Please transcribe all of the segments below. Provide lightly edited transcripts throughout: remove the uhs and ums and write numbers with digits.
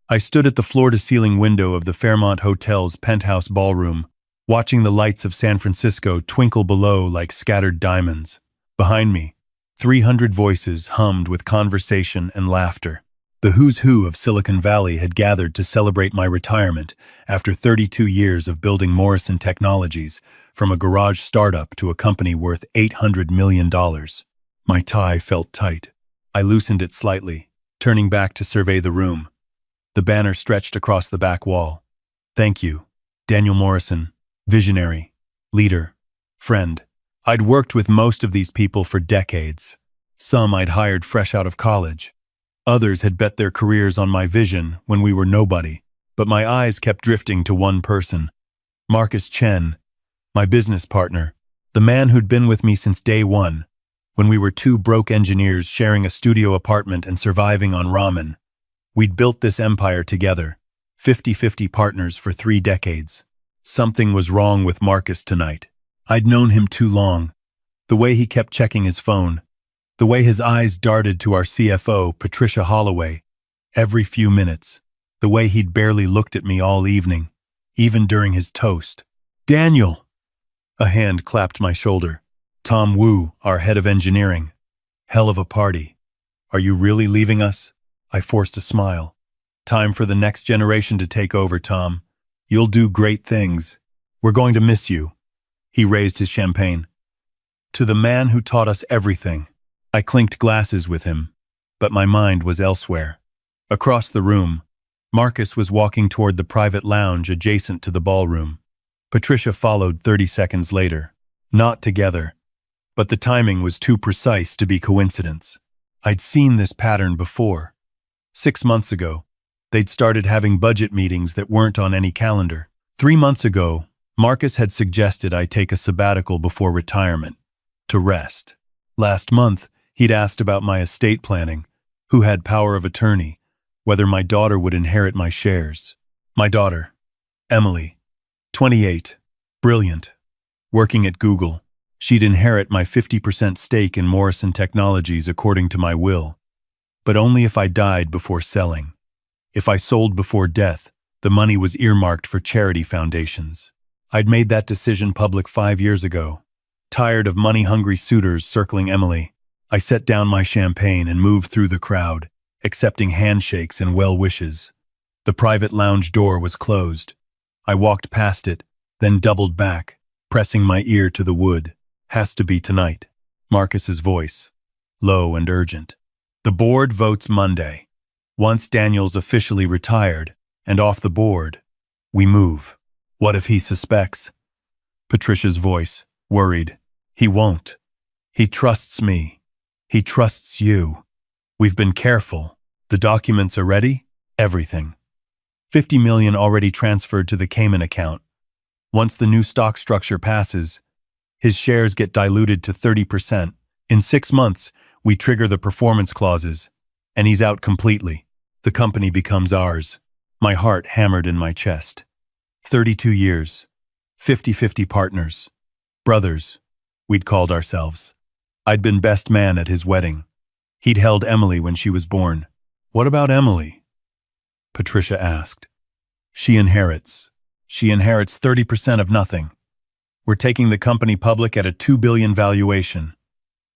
I stood at the floor-to-ceiling window of the Fairmont Hotel's penthouse ballroom, watching the lights of San Francisco twinkle below like scattered diamonds. Behind me, 300 voices hummed with conversation and laughter. The who's who of Silicon Valley had gathered to celebrate my retirement after 32 years of building Morrison Technologies, from a garage startup to a company worth $800 million. My tie felt tight. I loosened it slightly, turning back to survey the room. The banner stretched across the back wall. Thank you, Daniel Morrison, visionary, leader, friend. I'd worked with most of these people for decades. Some I'd hired fresh out of college. Others had bet their careers on my vision when we were nobody, but my eyes kept drifting to one person. Marcus Chen, my business partner, the man who'd been with me since day one, when we were two broke engineers sharing a studio apartment and surviving on ramen. We'd built this empire together, 50-50 partners for 3 decades. Something was wrong with Marcus tonight. I'd known him too long. The way he kept checking his phone, the way his eyes darted to our CFO, Patricia Holloway, every few minutes, the way he'd barely looked at me all evening, even during his toast. Daniel! A hand clapped my shoulder. Tom Wu, our head of engineering. Hell of a party. Are you really leaving us? I forced a smile. Time for the next generation to take over, Tom. You'll do great things. We're going to miss you. He raised his champagne. To the man who taught us everything. I clinked glasses with him, but my mind was elsewhere. Across the room, Marcus was walking toward the private lounge adjacent to the ballroom. Patricia followed 30 seconds later. Not together, but the timing was too precise to be coincidence. I'd seen this pattern before. 6 months ago, they'd started having budget meetings that weren't on any calendar. 3 months ago, Marcus had suggested I take a sabbatical before retirement, to rest. Last month, he'd asked about my estate planning, who had power of attorney, whether my daughter would inherit my shares. My daughter, Emily, 28, brilliant, working at Google. She'd inherit my 50% stake in Morrison Technologies according to my will, but only if I died before selling. If I sold before death, the money was earmarked for charity foundations. I'd made that decision public 5 years ago. Tired of money-hungry suitors circling Emily, I set down my champagne and moved through the crowd, accepting handshakes and well wishes. The private lounge door was closed. I walked past it, then doubled back, pressing my ear to the wood. Has to be tonight. Marcus's voice, low and urgent. The board votes Monday. Once Daniel's officially retired and off the board, we move. What if he suspects? Patricia's voice, worried. He won't. He trusts me. He trusts you. We've been careful. The documents are ready? Everything. $50 million already transferred to the Cayman account. Once the new stock structure passes, his shares get diluted to 30%. In 6 months, we trigger the performance clauses, and he's out completely. The company becomes ours. My heart hammered in my chest. 32 years. 50-50 partners. Brothers, we'd called ourselves. I'd been best man at his wedding. He'd held Emily when she was born. What about Emily? Patricia asked. She inherits. She inherits 30% of nothing. We're taking the company public at a $2 billion valuation.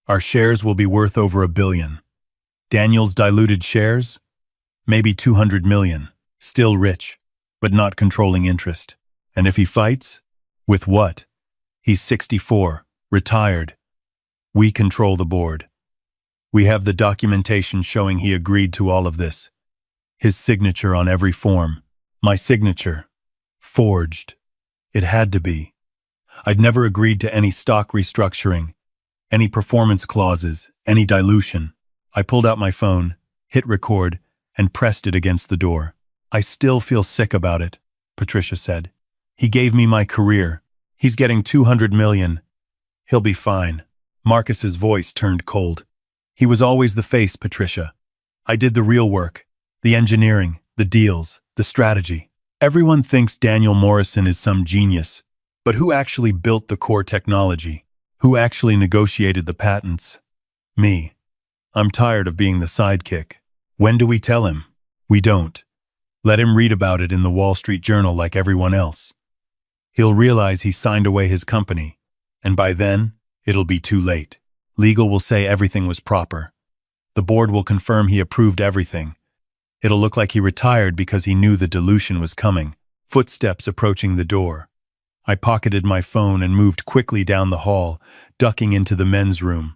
Our shares will be worth over $1 billion. Daniel's diluted shares? Maybe $200 million. Still rich, but not controlling interest. And if he fights? With what? He's 64, retired. We control the board. We have the documentation showing he agreed to all of this. His signature on every form. My signature. Forged. It had to be. I'd never agreed to any stock restructuring, any performance clauses, any dilution. I pulled out my phone, hit record, and pressed it against the door. I still feel sick about it, Patricia said. He gave me my career. He's getting $200 million. He'll be fine. Marcus's voice turned cold. He was always the face, Patricia. I did the real work, the engineering, the deals, the strategy. Everyone thinks Daniel Morrison is some genius, but who actually built the core technology? Who actually negotiated the patents? Me. I'm tired of being the sidekick. When do we tell him? We don't. Let him read about it in the Wall Street Journal like everyone else. He'll realize he signed away his company, and by then, it'll be too late. Legal will say everything was proper. The board will confirm he approved everything. It'll look like he retired because he knew the dilution was coming. Footsteps approaching the door. I pocketed my phone and moved quickly down the hall, ducking into the men's room.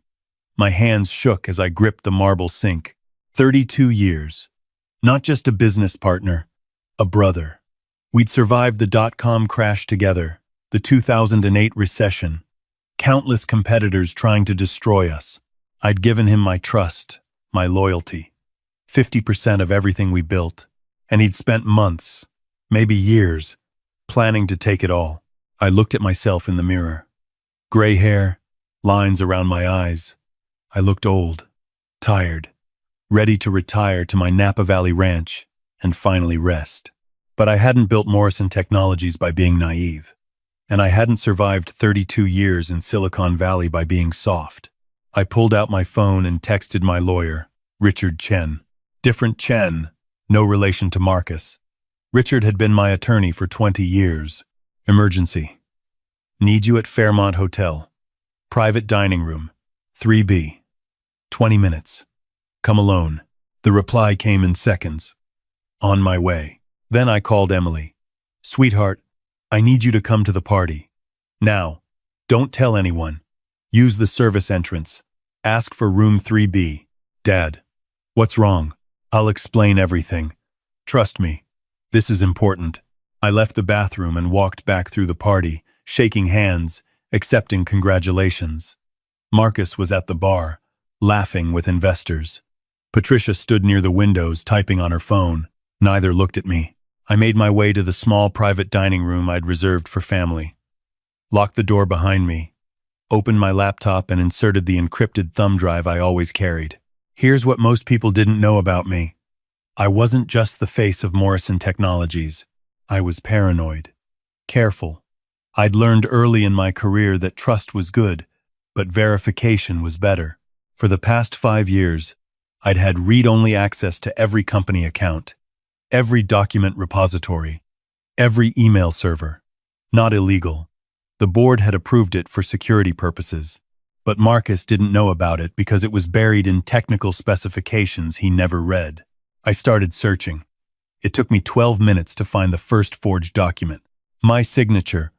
My hands shook as I gripped the marble sink. 32 years. Not just a business partner, a brother. We'd survived the dot-com crash together, the 2008 recession, countless competitors trying to destroy us. I'd given him my trust, my loyalty, 50% of everything we built, and he'd spent months, maybe years, planning to take it all. I looked at myself in the mirror. Gray hair, lines around my eyes. I looked old, tired, ready to retire to my Napa Valley ranch and finally rest. But I hadn't built Morrison Technologies by being naive, and I hadn't survived 32 years in Silicon Valley by being soft. I pulled out my phone and texted my lawyer, Richard Chen. Different Chen, no relation to Marcus. Richard had been my attorney for 20 years. Emergency. Need you at Fairmont Hotel. Private dining room, 3B. 20 minutes. Come alone. The reply came in seconds. On my way. Then I called Emily. Sweetheart, I need you to come to the party. Now. Don't tell anyone. Use the service entrance. Ask for room 3B. Dad. What's wrong? I'll explain everything. Trust me. This is important. I left the bathroom and walked back through the party, shaking hands, accepting congratulations. Marcus was at the bar, laughing with investors. Patricia stood near the windows, typing on her phone. Neither looked at me. I made my way to the small private dining room I'd reserved for family. Locked the door behind me, opened my laptop and inserted the encrypted thumb drive I always carried. Here's what most people didn't know about me. I wasn't just the face of Morrison Technologies. I was paranoid. Careful. I'd learned early in my career that trust was good, but verification was better. For the past 5 years, I'd had read-only access to every company account, every document repository, every email server. Not illegal. The board had approved it for security purposes, but Marcus didn't know about it because it was buried in technical specifications he never read. I started searching. It took me 12 minutes to find the first forged document. My signature,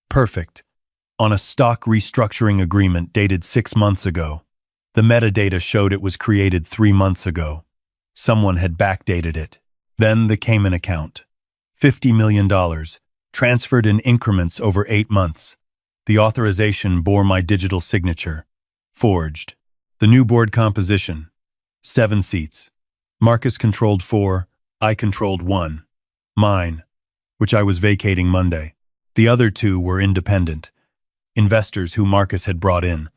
perfect, on a stock restructuring agreement dated 6 months ago. The metadata showed it was created 3 months ago. Someone had backdated it. Then the Cayman account. $50 million, transferred in increments over 8 months. The authorization bore my digital signature. Forged. The new board composition. 7 seats. Marcus controlled 4, I controlled 1. Mine, which I was vacating Monday. The other 2 were independent. Investors who Marcus had brought in,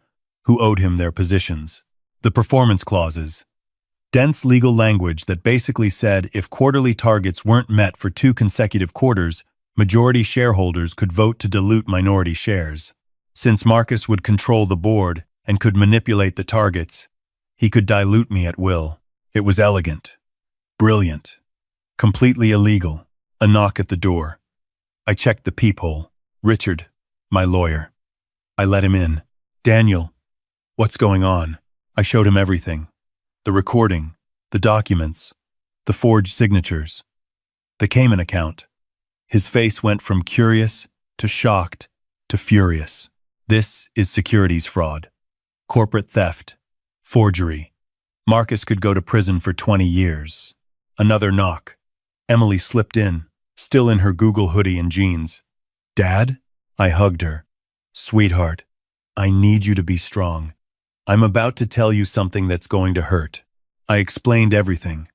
who owed him their positions. The performance clauses. Dense legal language that basically said if quarterly targets weren't met for 2 consecutive quarters, majority shareholders could vote to dilute minority shares. Since Marcus would control the board and could manipulate the targets, he could dilute me at will. It was elegant. Brilliant. Completely illegal. A knock at the door. I checked the peephole. Richard, my lawyer. I let him in. Daniel, what's going on? I showed him everything. The recording, the documents, the forged signatures, the Cayman account. His face went from curious to shocked to furious. This is securities fraud, corporate theft, forgery. Marcus could go to prison for 20 years. Another knock. Emily slipped in, still in her Google hoodie and jeans. Dad? I hugged her. Sweetheart, I need you to be strong. I'm about to tell you something that's going to hurt. I explained everything.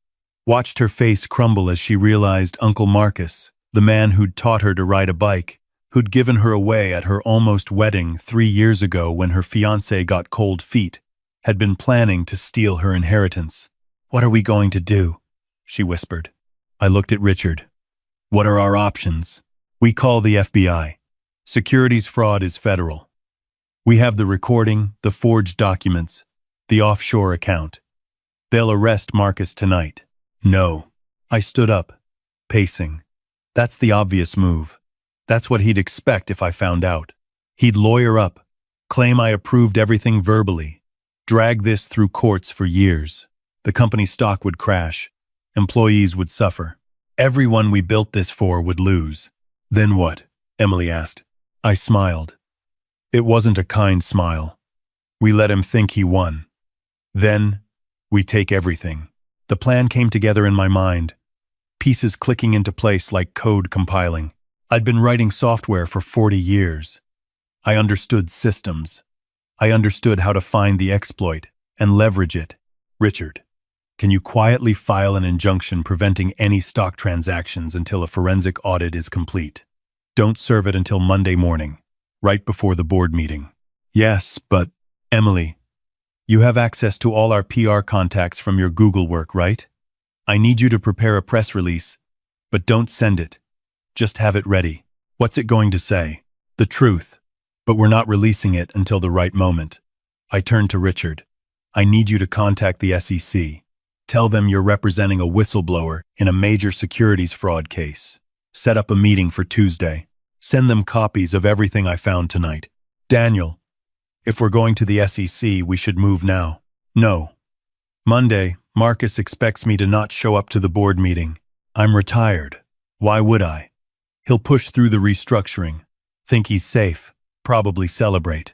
Watched her face crumble as she realized Uncle Marcus, the man who'd taught her to ride a bike, who'd given her away at her almost wedding 3 years ago when her fiancé got cold feet, had been planning to steal her inheritance. What are we going to do? She whispered. I looked at Richard. What are our options? We call the FBI. Securities fraud is federal. We have the recording, the forged documents, the offshore account. They'll arrest Marcus tonight. No. I stood up. pacing. That's the obvious move. That's what he'd expect if I found out. He'd lawyer up, claim I approved everything verbally, drag this through courts for years. The company's stock would crash. Employees would suffer. Everyone we built this for would lose. Then what? Emily asked. I smiled. It wasn't a kind smile. We let him think he won. Then, we take everything. The plan came together in my mind, pieces clicking into place like code compiling. I'd been writing software for 40 years. I understood systems. I understood how to find the exploit and leverage it. Richard, can you quietly file an injunction preventing any stock transactions until a forensic audit is complete? Don't serve it until Monday morning, right before the board meeting. Yes, but, Emily, you have access to all our PR contacts from your Google work, right? I need you to prepare a press release, but don't send it. Just have it ready. What's it going to say? The truth. But we're not releasing it until the right moment. I turned to Richard. I need you to contact the SEC. Tell them you're representing a whistleblower in a major securities fraud case. Set up a meeting for Tuesday. Send them copies of everything I found tonight. Daniel, if we're going to the SEC, we should move now. No. Monday, Marcus expects me to not show up to the board meeting. I'm retired. Why would I? He'll push through the restructuring. Think he's safe. Probably celebrate.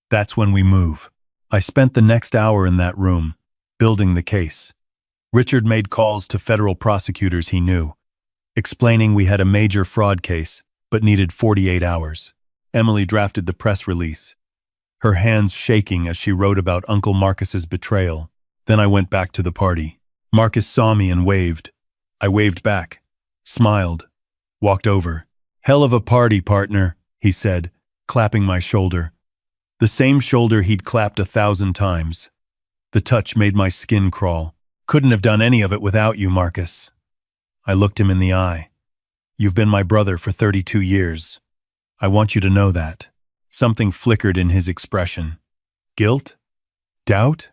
That's when we move. I spent the next hour in that room, building the case. Richard made calls to federal prosecutors he knew, explaining we had a major fraud case, but needed 48 hours. Emily drafted the press release, her hands shaking as she wrote about Uncle Marcus's betrayal. Then I went back to the party. Marcus saw me and waved. I waved back, smiled, walked over. Hell of a party, partner, he said, clapping my shoulder. The same shoulder he'd clapped 1,000 times. The touch made my skin crawl. Couldn't have done any of it without you, Marcus. I looked him in the eye. You've been my brother for 32 years. I want you to know that. Something flickered in his expression. Guilt? Doubt?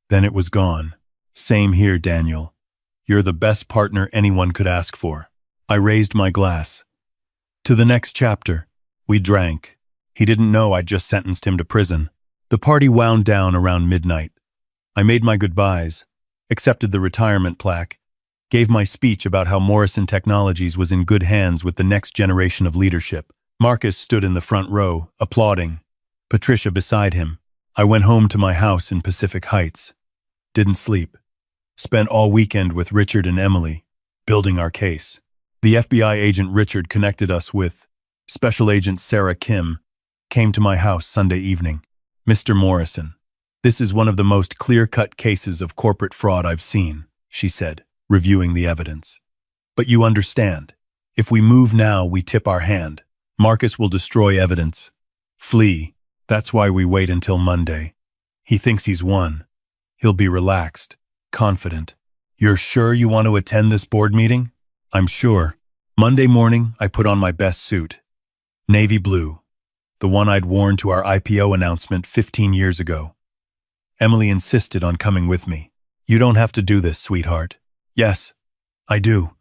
Then it was gone. Same here, Daniel. You're the best partner anyone could ask for. I raised my glass. To the next chapter. We drank. He didn't know I'd just sentenced him to prison. The party wound down around midnight. I made my goodbyes, accepted the retirement plaque, gave my speech about how Morrison Technologies was in good hands with the next generation of leadership. Marcus stood in the front row, applauding. Patricia beside him. I went home to my house in Pacific Heights. Didn't sleep. Spent all weekend with Richard and Emily, building our case. The FBI agent Richard connected us with. Special Agent Sarah Kim came to my house Sunday evening. Mr. Morrison, this is one of the most clear-cut cases of corporate fraud I've seen, she said, reviewing the evidence. But you understand, if we move now, we tip our hand. Marcus will destroy evidence. Flee. That's why we wait until Monday. He thinks he's won. He'll be relaxed, confident. You're sure you want to attend this board meeting? I'm sure. Monday morning, I put on my best suit. Navy blue. The one I'd worn to our IPO announcement 15 years ago. Emily insisted on coming with me. You don't have to do this, sweetheart. Yes, I do.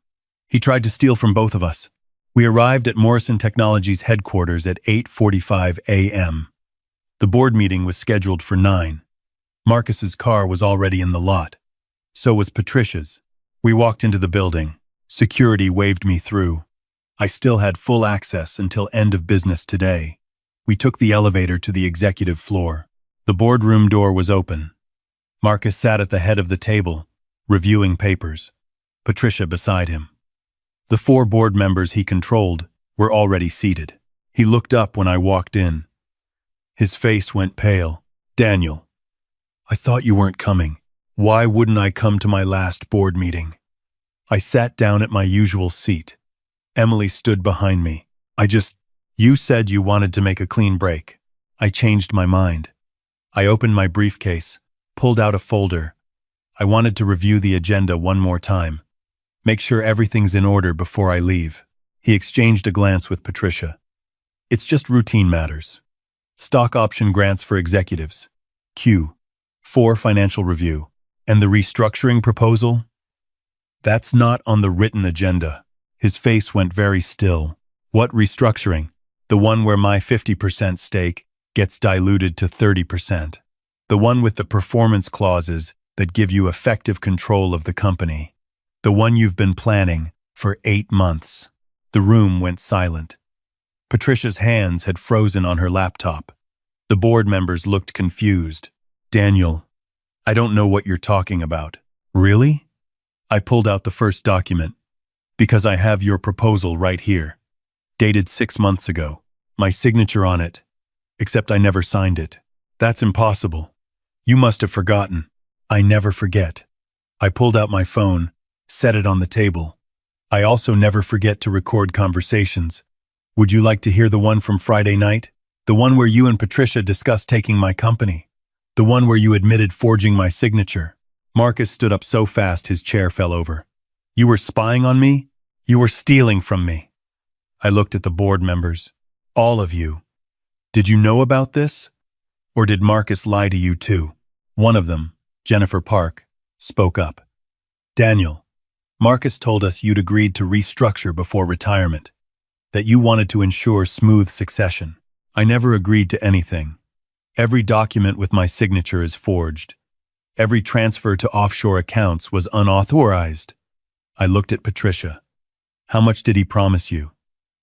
He tried to steal from both of us. We arrived at Morrison Technologies headquarters at 8:45 a.m. The board meeting was scheduled for 9. Marcus's car was already in the lot. So was Patricia's. We walked into the building. Security waved me through. I still had full access until end of business today. We took the elevator to the executive floor. The boardroom door was open. Marcus sat at the head of the table, reviewing papers. Patricia beside him. The 4 board members he controlled were already seated. He looked up when I walked in. His face went pale. Daniel, I thought you weren't coming. Why wouldn't I come to my last board meeting? I sat down at my usual seat. Emily stood behind me. You said you wanted to make a clean break. I changed my mind. I opened my briefcase, pulled out a folder. I wanted to review the agenda one more time. Make sure everything's in order before I leave. He exchanged a glance with Patricia. It's just routine matters. Stock option grants for executives. Q. 4 financial review. And the restructuring proposal? That's not on the written agenda. His face went very still. What restructuring? The one where my 50% stake gets diluted to 30%. The one with the performance clauses that give you effective control of the company. The one you've been planning for 8 months. The room went silent. Patricia's hands had frozen on her laptop. The board members looked confused. Daniel, I don't know what you're talking about. Really? I pulled out the first document. Because I have your proposal right here. Dated 6 months ago. My signature on it. Except I never signed it. That's impossible. You must have forgotten. I never forget. I pulled out my phone, set it on the table. I also never forget to record conversations. Would you like to hear the one from Friday night? The one where you and Patricia discussed taking my company? The one where you admitted forging my signature? Marcus stood up so fast his chair fell over. You were spying on me? You were stealing from me. I looked at the board members. All of you. Did you know about this? Or did Marcus lie to you too? One of them, Jennifer Park, spoke up. Daniel, Marcus told us you'd agreed to restructure before retirement, that you wanted to ensure smooth succession. I never agreed to anything. Every document with my signature is forged. Every transfer to offshore accounts was unauthorized. I looked at Patricia. How much did he promise you?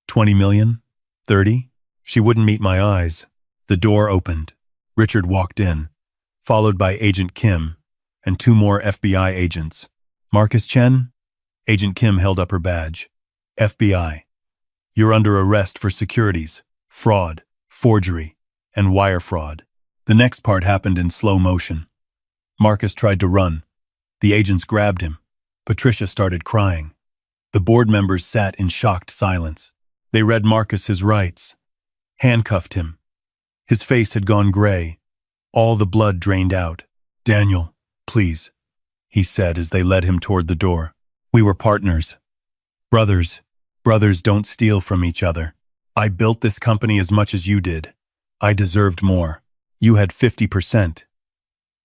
20 million? 30? She wouldn't meet my eyes. The door opened. Richard walked in, followed by Agent Kim and 2 more FBI agents. Marcus Chen? Agent Kim held up her badge. FBI. You're under arrest for securities, fraud, forgery, and wire fraud. The next part happened in slow motion. Marcus tried to run. The agents grabbed him. Patricia started crying. The board members sat in shocked silence. They read Marcus his rights, handcuffed him. His face had gone gray. All the blood drained out. Daniel, please, he said as they led him toward the door. We were partners. Brothers. Brothers don't steal from each other. I built this company as much as you did. I deserved more. You had 50%.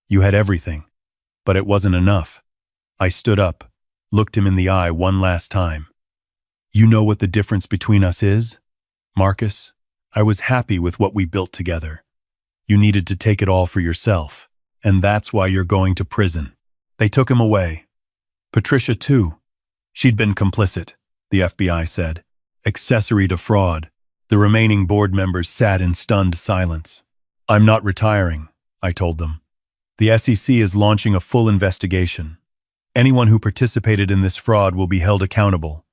You had everything. But it wasn't enough. I stood up, looked him in the eye one last time. You know what the difference between us is? Marcus, I was happy with what we built together. You needed to take it all for yourself, and that's why you're going to prison. They took him away. Patricia, too. She'd been complicit, the FBI said. Accessory to fraud. The remaining board members sat in stunned silence. I'm not retiring, I told them. The SEC is launching a full investigation. Anyone who participated in this fraud will be held accountable.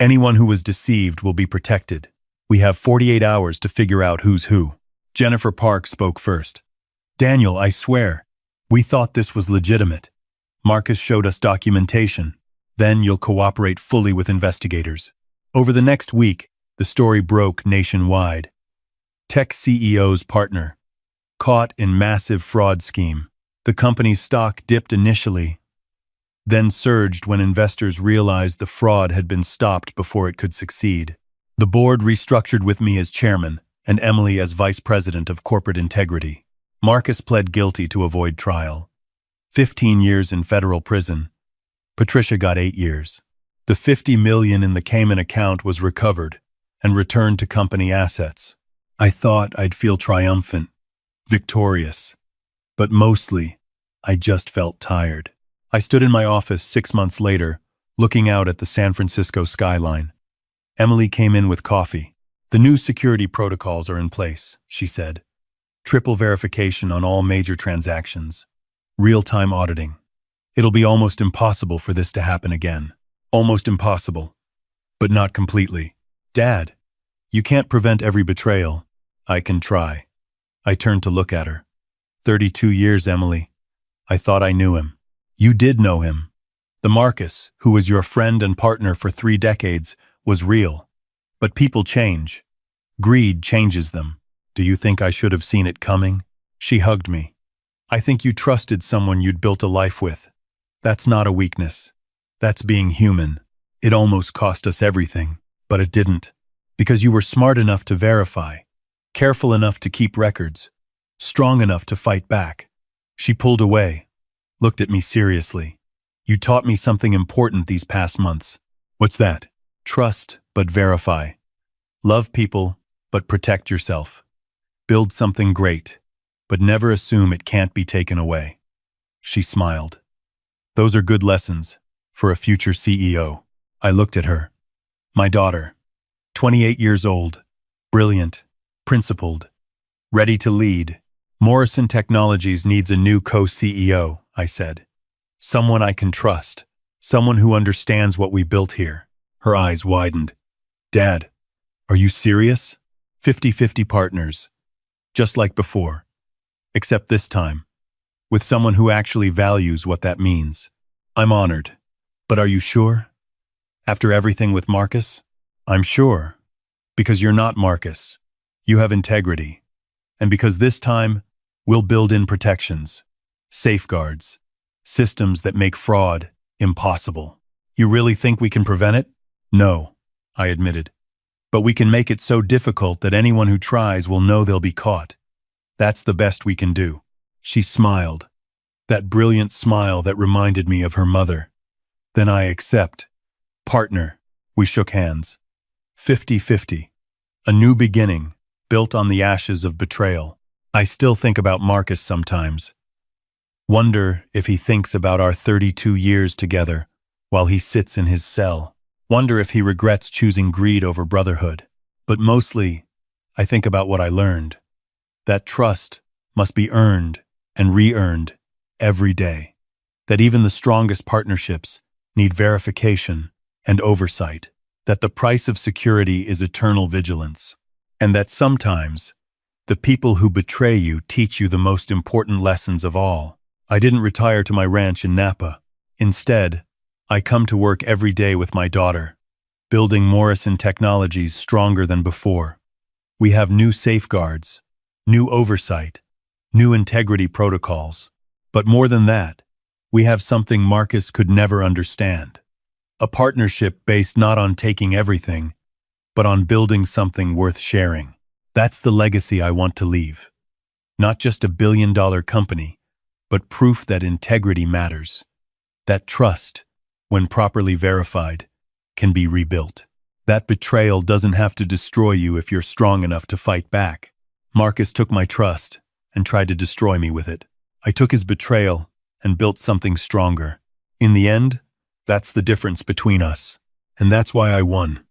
Anyone who was deceived will be protected. We have 48 hours to figure out who's who. Jennifer Park spoke first. Daniel, I swear, we thought this was legitimate. Marcus showed us documentation. Then you'll cooperate fully with investigators. Over the next week, the story broke nationwide. Tech CEO's partner. Caught in massive fraud scheme. The company's stock dipped initially, then surged when investors realized the fraud had been stopped before it could succeed. The board restructured with me as chairman and Emily as vice president of corporate integrity. Marcus pled guilty to avoid trial. 15 years in federal prison. Patricia got 8 years. The $50 million in the Cayman account was recovered and returned to company assets. I thought I'd feel triumphant, victorious. But mostly, I just felt tired. I stood in my office 6 months later, looking out at the San Francisco skyline. Emily came in with coffee. The new security protocols are in place, she said. Triple verification on all major transactions. Real-time auditing. It'll be almost impossible for this to happen again. Almost impossible. But not completely. Dad, you can't prevent every betrayal. I can try. I turned to look at her. 32 years, Emily. I thought I knew him. You did know him. The Marcus, who was your friend and partner for 3 decades, was real. But people change. Greed changes them. Do you think I should have seen it coming? She hugged me. I think you trusted someone you'd built a life with. That's not a weakness. That's being human. It almost cost us everything, but it didn't. Because you were smart enough to verify, careful enough to keep records, strong enough to fight back. She pulled away, looked at me seriously. You taught me something important these past months. What's that? Trust, but verify. Love people, but protect yourself. Build something great, but never assume it can't be taken away. She smiled. Those are good lessons for a future CEO. I looked at her. My daughter, 28 years old, brilliant, principled, ready to lead. Morrison Technologies needs a new co-CEO, I said. Someone I can trust. Someone who understands what we built here. Her eyes widened. Dad, are you serious? 50-50 partners. Just like before. Except this time. With someone who actually values what that means. I'm honored. But are you sure? After everything with Marcus? I'm sure. Because you're not Marcus. You have integrity. And because this time, we'll build in protections, safeguards, systems that make fraud impossible. You really think we can prevent it? No, I admitted. But we can make it so difficult that anyone who tries will know they'll be caught. That's the best we can do. She smiled. That brilliant smile that reminded me of her mother. Then I accept. Partner. We shook hands. 50-50. A new beginning, built on the ashes of betrayal. I still think about Marcus sometimes. Wonder if he thinks about our 32 years together while he sits in his cell. Wonder if he regrets choosing greed over brotherhood. But mostly, I think about what I learned. That trust must be earned and re-earned every day. That even the strongest partnerships need verification and oversight. That the price of security is eternal vigilance. And that sometimes, the people who betray you teach you the most important lessons of all. I didn't retire to my ranch in Napa. Instead, I come to work every day with my daughter, building Morrison Technologies stronger than before. We have new safeguards, new oversight, new integrity protocols. But more than that, we have something Marcus could never understand. A partnership based not on taking everything, but on building something worth sharing. That's the legacy I want to leave. Not just a billion-dollar company, but proof that integrity matters. That trust, when properly verified, can be rebuilt. That betrayal doesn't have to destroy you if you're strong enough to fight back. Marcus took my trust and tried to destroy me with it. I took his betrayal and built something stronger. In the end, that's the difference between us. And that's why I won.